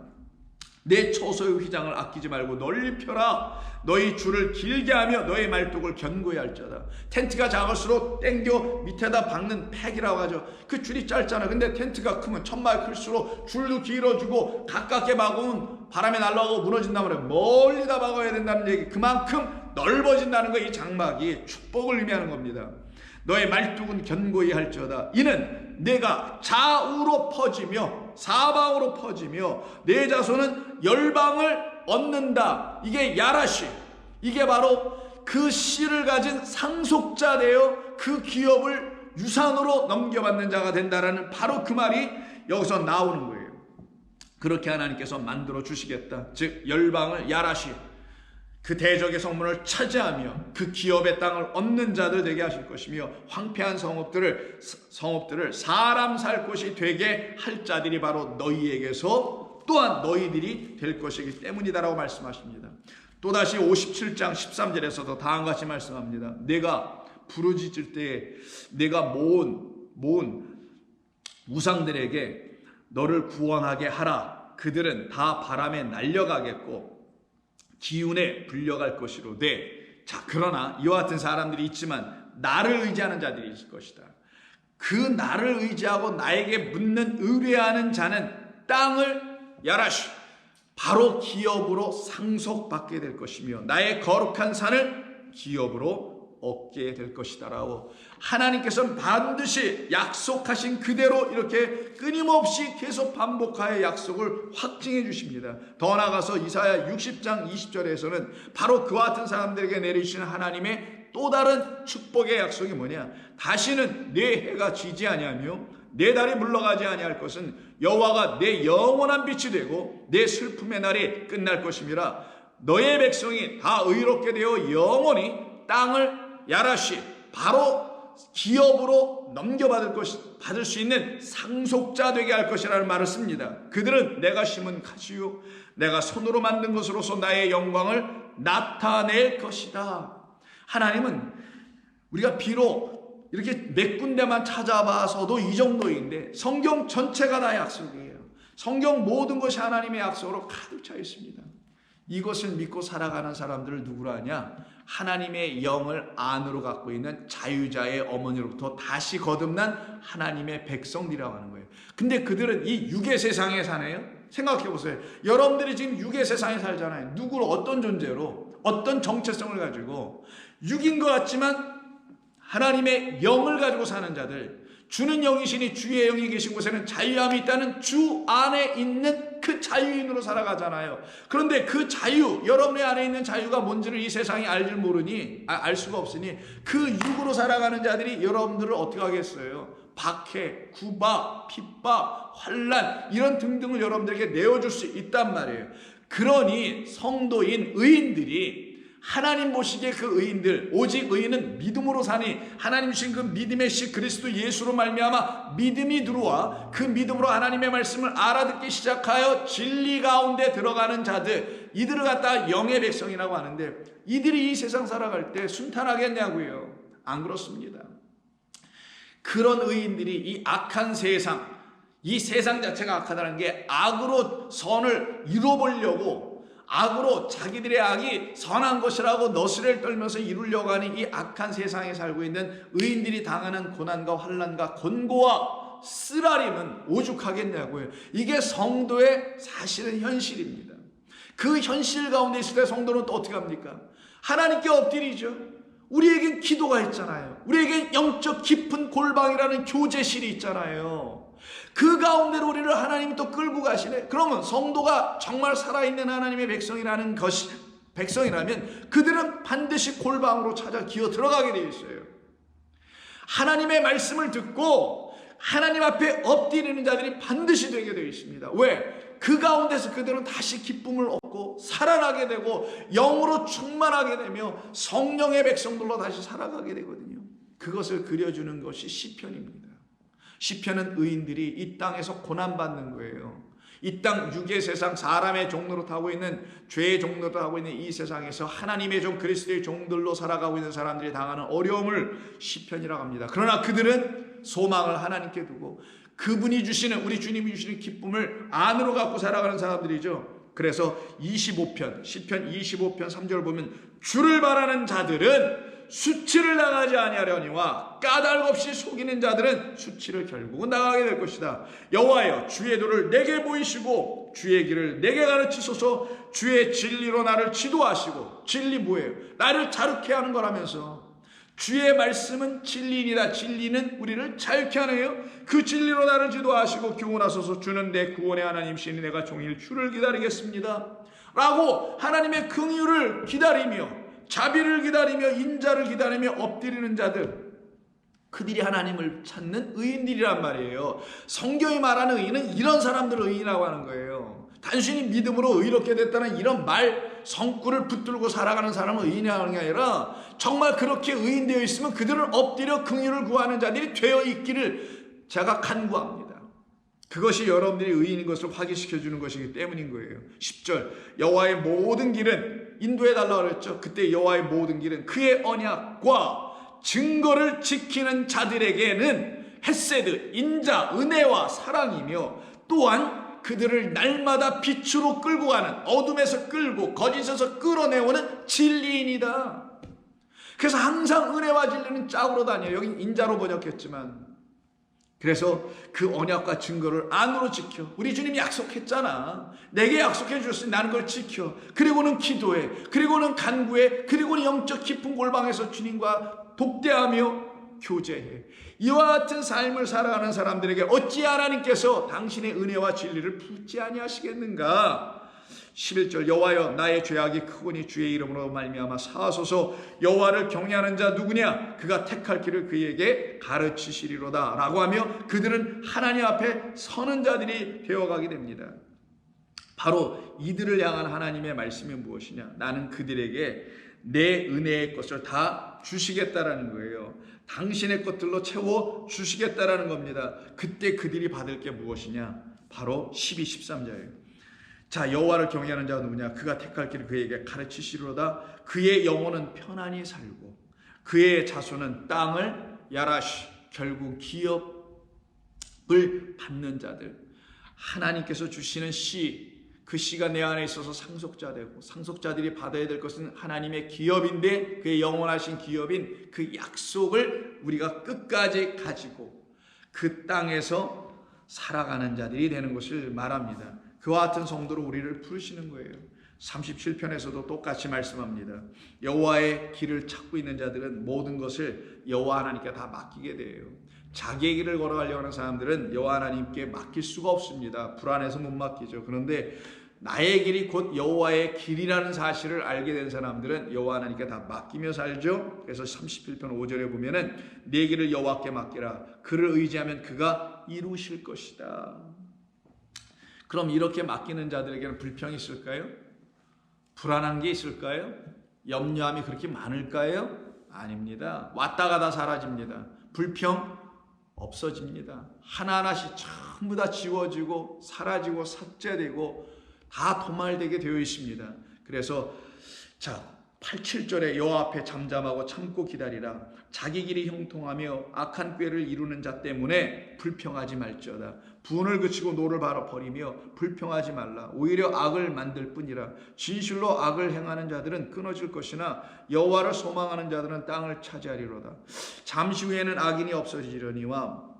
내 처소의 휘장을 아끼지 말고 널리 펴라. 너희 줄을 길게 하며 너희 말뚝을 견고히 할지어다. 텐트가 작을수록 땡겨 밑에다 박는 팩이라고 하죠. 그 줄이 짧잖아. 근데 텐트가 크면 천막이 클수록 줄도 길어지고 가깝게 박으면 바람에 날아가고 무너진단 말이에요. 멀리다 박아야 된다는 얘기. 그만큼 넓어진다는 거. 이 장막이 축복을 의미하는 겁니다. 너의 말뚝은 견고히 할지어다. 이는 내가 좌우로 퍼지며 사방으로 퍼지며 내 자손은 열방을 얻는다. 이게 야라시. 이게 바로 그 씨를 가진 상속자 되어 그 기업을 유산으로 넘겨받는 자가 된다라는 바로 그 말이 여기서 나오는 거예요. 그렇게 하나님께서 만들어 주시겠다. 즉 열방을 야라시 그 대적의 성문을 차지하며 그 기업의 땅을 얻는 자들 되게 하실 것이며 황폐한 성읍들을 사람 살 곳이 되게 할 자들이 바로 너희에게서 또한 너희들이 될 것이기 때문이다라고 말씀하십니다. 또다시 57장 13절에서도 다음과 같이 말씀합니다. 내가 부르짖을 때에 내가 모은 우상들에게 너를 구원하게 하라. 그들은 다 바람에 날려가겠고 기운에 불려갈 것이로되. 자, 그러나 이와 같은 사람들이 있지만 나를 의지하는 자들이 있을 것이다. 그 나를 의지하고 나에게 묻는 의뢰하는 자는 땅을 야라시 바로 기업으로 상속받게 될 것이며 나의 거룩한 산을 기업으로 얻게 될 것이다라고 하나님께서는 반드시 약속하신 그대로 이렇게 끊임없이 계속 반복하여 약속을 확증해 주십니다. 더 나아가서 이사야 60장 20절에서는 바로 그와 같은 사람들에게 내리시는 하나님의 또 다른 축복의 약속이 뭐냐? 다시는 내 해가 지지 아니하며 내 달이 물러가지 아니할 것은 여호와가 내 영원한 빛이 되고 내 슬픔의 날이 끝날 것임이라. 너의 백성이 다 의롭게 되어 영원히 땅을 야라시 바로 기업으로 받을 수 있는 상속자 되게 할 것이라는 말을 씁니다. 그들은 내가 심은 가지요 내가 손으로 만든 것으로서 나의 영광을 나타낼 것이다. 하나님은 우리가 비록 이렇게 몇 군데만 찾아봐서도 이 정도인데 성경 전체가 다 약속이에요. 성경 모든 것이 하나님의 약속으로 가득 차 있습니다. 이것을 믿고 살아가는 사람들을 누구라 하냐? 하나님의 영을 안으로 갖고 있는 자유자의 어머니로부터 다시 거듭난 하나님의 백성들이라고 하는 거예요. 근데 그들은 이 육의 세상에 사네요. 생각해 보세요. 여러분들이 지금 육의 세상에 살잖아요. 누구를 어떤 존재로 어떤 정체성을 가지고 육인 것 같지만 하나님의 영을 가지고 사는 자들, 주는 영이시니 주의 영이 계신 곳에는 자유함이 있다는 주 안에 있는 그 자유인으로 살아가잖아요. 그런데 그 자유, 여러분의 안에 있는 자유가 뭔지를 이 세상이 알 수가 없으니 그 육으로 살아가는 자들이 여러분들을 어떻게 하겠어요? 박해, 구박, 핍박, 환난 이런 등등을 여러분들에게 내어줄 수 있단 말이에요. 그러니 성도인 의인들이 하나님 보시기에 그 의인들, 오직 의인은 믿음으로 사니 하나님 주신 그 믿음의 씨 그리스도 예수로 말미암아 믿음이 들어와 그 믿음으로 하나님의 말씀을 알아듣기 시작하여 진리 가운데 들어가는 자들, 이들을 갖다가 영의 백성이라고 하는데, 이들이 이 세상 살아갈 때 순탄하겠냐고요? 안 그렇습니다. 그런 의인들이 이 악한 세상, 이 세상 자체가 악하다는 게 악으로 선을 이뤄보려고, 악으로 자기들의 악이 선한 것이라고 너스레를 떨면서 이루려고 하는 이 악한 세상에 살고 있는 의인들이 당하는 고난과 환난과 곤고와 쓰라림은 오죽하겠냐고요. 이게 성도의 사실은 현실입니다. 그 현실 가운데 있을 때 성도는 또 어떻게 합니까? 하나님께 엎드리죠. 우리에겐 기도가 있잖아요. 우리에겐 영적 깊은 골방이라는 교제실이 있잖아요. 그 가운데로 우리를 하나님이 또 끌고 가시네. 그러면 성도가 정말 살아있는 하나님의 백성이라면 그들은 반드시 골방으로 찾아 기어 들어가게 되어 있어요. 하나님의 말씀을 듣고 하나님 앞에 엎드리는 자들이 반드시 되게 되어 있습니다. 왜? 그 가운데서 그들은 다시 기쁨을 얻고 살아나게 되고 영으로 충만하게 되며 성령의 백성들로 다시 살아가게 되거든요. 그것을 그려주는 것이 시편입니다. 시편은 의인들이 이 땅에서 고난받는 거예요. 이 땅 육의 세상, 사람의 종로로 타고 있는, 죄의 종로로 타고 있는 이 세상에서 하나님의 종 그리스도의 종들로 살아가고 있는 사람들이 당하는 어려움을 시편이라고 합니다. 그러나 그들은 소망을 하나님께 두고 그분이 주시는, 우리 주님이 주시는 기쁨을 안으로 갖고 살아가는 사람들이죠. 그래서 25편, 시편 25편 3절 보면 주를 바라는 자들은 수치를 당하지 아니하려니와 까닭 없이 속이는 자들은 수치를 결국은 당하게 될 것이다. 여호와여, 주의 도를 내게 보이시고 주의 길을 내게 가르치소서. 주의 진리로 나를 지도하시고. 진리 뭐예요? 나를 자르게 하는 거라면서. 주의 말씀은 진리이다. 진리는 우리를 자유케 하네요. 그 진리로 나를 지도하시고 교훈하소서. 주는 내 구원의 하나님이시니 내가 종일 주를 기다리겠습니다. 라고 하나님의 긍휼을 기다리며, 자비를 기다리며, 인자를 기다리며 엎드리는 자들, 그들이 하나님을 찾는 의인들이란 말이에요. 성경이 말하는 의인은 이런 사람들을 의인이라고 하는 거예요. 단순히 믿음으로 의롭게 됐다는 이런 말 성구를 붙들고 살아가는 사람은 의인이라고 하는 게 아니라, 정말 그렇게 의인되어 있으면 그들은 엎드려 긍휼을 구하는 자들이 되어 있기를 제가 간구합니다. 그것이 여러분들이 의인인 것을 확인시켜주는 것이기 때문인 거예요. 10절, 여호와의 모든 길은, 인도해달라고 그랬죠. 그때 여호와의 모든 길은 그의 언약과 증거를 지키는 자들에게는 헤세드, 인자, 은혜와 사랑이며, 또한 그들을 날마다 빛으로 끌고 가는, 어둠에서 끌고 거짓에서 끌어내오는 진리인이다. 그래서 항상 은혜와 진리는 짝으로 다녀요. 여긴 인자로 번역했지만, 그래서 그 언약과 증거를 안으로 지켜. 우리 주님이 약속했잖아. 내게 약속해 주셨으니 나는 그걸 지켜. 그리고는 기도해. 그리고는 간구해. 그리고는 영적 깊은 골방에서 주님과 독대하며 교제해. 이와 같은 삶을 살아가는 사람들에게 어찌 하나님께서 당신의 은혜와 진리를 붓지 아니하시겠는가? 11절, 여호와여, 나의 죄악이 크고니 주의 이름으로 말미암아 사하소서. 여호와를 경외하는 자 누구냐? 그가 택할 길을 그에게 가르치시리로다. 라고 하며 그들은 하나님 앞에 서는 자들이 되어가게 됩니다. 바로 이들을 향한 하나님의 말씀이 무엇이냐? 나는 그들에게 내 은혜의 것을 다 주시겠다라는 거예요. 당신의 것들로 채워 주시겠다라는 겁니다. 그때 그들이 받을 게 무엇이냐? 바로 12, 13절이에요. 자, 여호와를 경외하는 자가 누구냐? 그가 택할 길을 그에게 가르치시리로다. 그의 영혼은 편안히 살고 그의 자손은 땅을 야라시, 결국 기업을 받는 자들. 하나님께서 주시는 씨, 그 씨가 내 안에 있어서 상속자 되고, 상속자들이 받아야 될 것은 하나님의 기업인데, 그의 영원하신 기업인 그 약속을 우리가 끝까지 가지고 그 땅에서 살아가는 자들이 되는 것을 말합니다. 그와 같은 성도로 우리를 부르시는 거예요. 37편에서도 똑같이 말씀합니다. 여호와의 길을 찾고 있는 자들은 모든 것을 여호와 하나님께 다 맡기게 돼요. 자기의 길을 걸어가려고 하는 사람들은 여호와 하나님께 맡길 수가 없습니다. 불안해서 못 맡기죠. 그런데 나의 길이 곧 여호와의 길이라는 사실을 알게 된 사람들은 여호와 하나님께 다 맡기며 살죠. 그래서 37편 5절에 보면은 내 길을 여호와께 맡기라. 그를 의지하면 그가 이루실 것이다. 그럼 이렇게 맡기는 자들에게는 불평이 있을까요? 불안한 게 있을까요? 염려함이 그렇게 많을까요? 아닙니다. 왔다 가다 사라집니다. 불평 없어집니다. 하나하나씩 전부 다 지워지고 사라지고 삭제되고 다 도말되게 되어 있습니다. 그래서 8, 7절에 여호와 앞에 잠잠하고 참고 기다리라. 자기 길이 형통하며 악한 꾀를 이루는 자 때문에 불평하지 말지어다. 분을 그치고 노를 바로 버리며 불평하지 말라. 오히려 악을 만들 뿐이라. 진실로 악을 행하는 자들은 끊어질 것이나 여호와를 소망하는 자들은 땅을 차지하리로다. 잠시 후에는 악인이 없어지려니와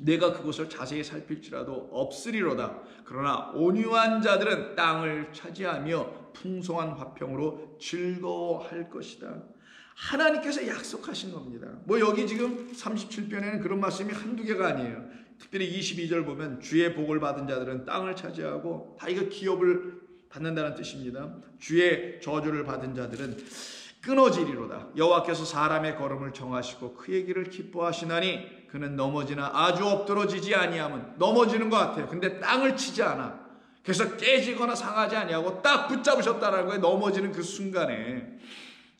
내가 그것을 자세히 살필지라도 없으리로다. 그러나 온유한 자들은 땅을 차지하며 풍성한 화평으로 즐거워할 것이다. 하나님께서 약속하신 겁니다. 여기 지금 37편에는 그런 말씀이 한두 개가 아니에요. 특별히 22절 보면 주의 복을 받은 자들은 땅을 차지하고, 다 이거 기업을 받는다는 뜻입니다. 주의 저주를 받은 자들은 끊어지리로다. 여호와께서 사람의 걸음을 정하시고 그의 길을 기뻐하시나니 그는 넘어지나 아주 엎드러지지 아니하면, 넘어지는 것 같아요. 근데 땅을 치지 않아. 그래서 깨지거나 상하지 아니하고 딱 붙잡으셨다는 거예요. 넘어지는 그 순간에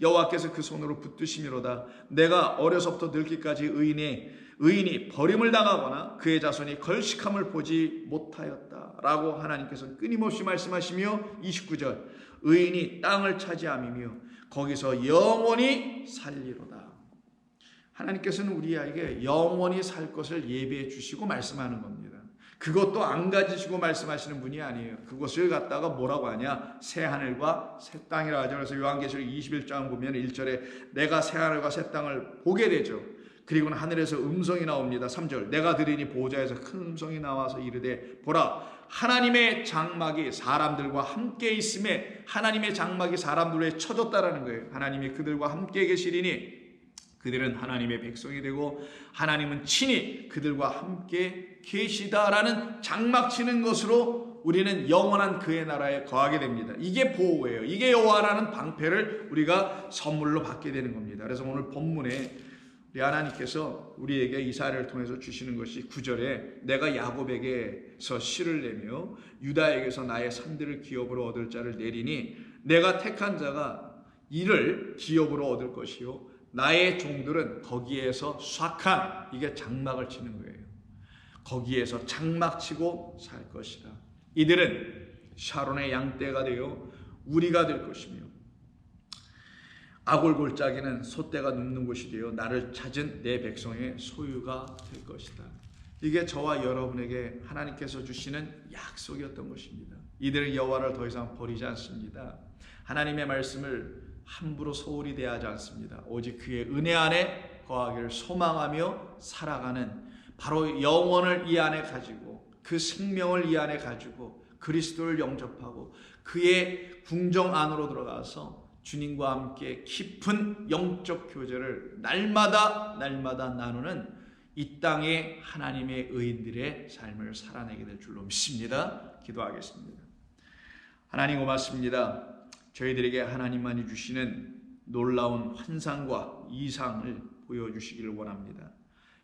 여호와께서 그 손으로 붙드심이로다. 내가 어려서부터 늙기까지 의인이 버림을 당하거나 그의 자손이 걸식함을 보지 못하였다 라고 하나님께서 끊임없이 말씀하시며, 29절 의인이 땅을 차지함이며 거기서 영원히 살리로다. 하나님께서는 우리에게 영원히 살 것을 예비해 주시고 말씀하는 겁니다. 그것도 안 가지시고 말씀하시는 분이 아니에요. 그것을 갖다가 뭐라고 하냐? 새 하늘과 새 땅이라 하죠. 그래서 요한계시록 21장 보면 1절에 내가 새 하늘과 새 땅을 보게 되죠. 그리고는 하늘에서 음성이 나옵니다. 3절 내가 들으니 보좌에서 큰 음성이 나와서 이르되 보라, 하나님의 장막이 사람들과 함께 있음에, 하나님의 장막이 사람들에 쳐졌다라는 거예요. 하나님이 그들과 함께 계시리니 그들은 하나님의 백성이 되고 하나님은 친히 그들과 함께 계시다라는 장막 치는 것으로 우리는 영원한 그의 나라에 거하게 됩니다. 이게 보호예요. 이게 여호와라는 방패를 우리가 선물로 받게 되는 겁니다. 그래서 오늘 본문에 우리 하나님께서 우리에게 이사야를 통해서 주시는 것이 9절에 내가 야곱에게서 씨를 내며 유다에게서 나의 산들을 기업으로 얻을 자를 내리니 내가 택한 자가 이를 기업으로 얻을 것이요 나의 종들은 거기에서 수확한, 이게 장막을 치는 거예요. 거기에서 장막 치고 살 것이다. 이들은 샤론의 양떼가 되어 우리가 될 것이며 아골골짜기는 소떼가 눕는 곳이 되어 나를 찾은 내 백성의 소유가 될 것이다. 이게 저와 여러분에게 하나님께서 주시는 약속이었던 것입니다. 이들은 여호와를 더 이상 버리지 않습니다. 하나님의 말씀을 함부로 소홀히 대하지 않습니다. 오직 그의 은혜 안에 거하기를 소망하며 살아가는, 바로 영혼을 이 안에 가지고 그 생명을 이 안에 가지고 그리스도를 영접하고 그의 궁정 안으로 들어가서 주님과 함께 깊은 영적 교제를 날마다 나누는 이 땅의 하나님의 의인들의 삶을 살아내게 될 줄로 믿습니다. 기도하겠습니다. 하나님 고맙습니다. 저희들에게 하나님만이 주시는 놀라운 환상과 이상을 보여주시기를 원합니다.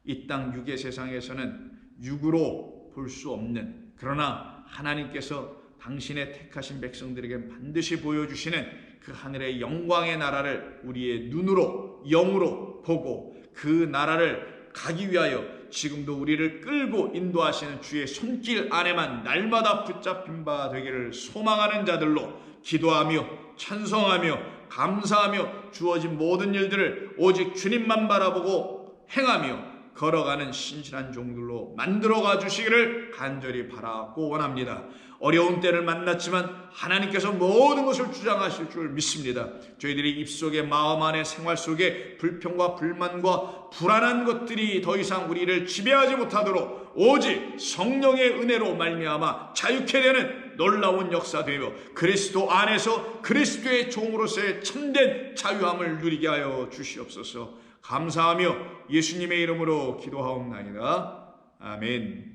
이 땅 육의 세상에서는 육으로 볼 수 없는, 그러나 하나님께서 당신의 택하신 백성들에게 반드시 보여주시는 그 하늘의 영광의 나라를 우리의 눈으로, 영으로 보고 그 나라를 가기 위하여 지금도 우리를 끌고 인도하시는 주의 손길 안에만 날마다 붙잡힌 바 되기를 소망하는 자들로 기도하며 찬송하며 감사하며 주어진 모든 일들을 오직 주님만 바라보고 행하며 걸어가는 신실한 종들로 만들어가 주시기를 간절히 바라고 원합니다. 어려운 때를 만났지만 하나님께서 모든 것을 주장하실 줄 믿습니다. 저희들이 입속에 마음 안에 생활 속에 불평과 불만과 불안한 것들이 더 이상 우리를 지배하지 못하도록 오직 성령의 은혜로 말미암아 자유케 되는 놀라운 역사되며 그리스도 안에서 그리스도의 종으로서의 참된 자유함을 누리게 하여 주시옵소서. 감사하며 예수님의 이름으로 기도하옵나이다. 아멘.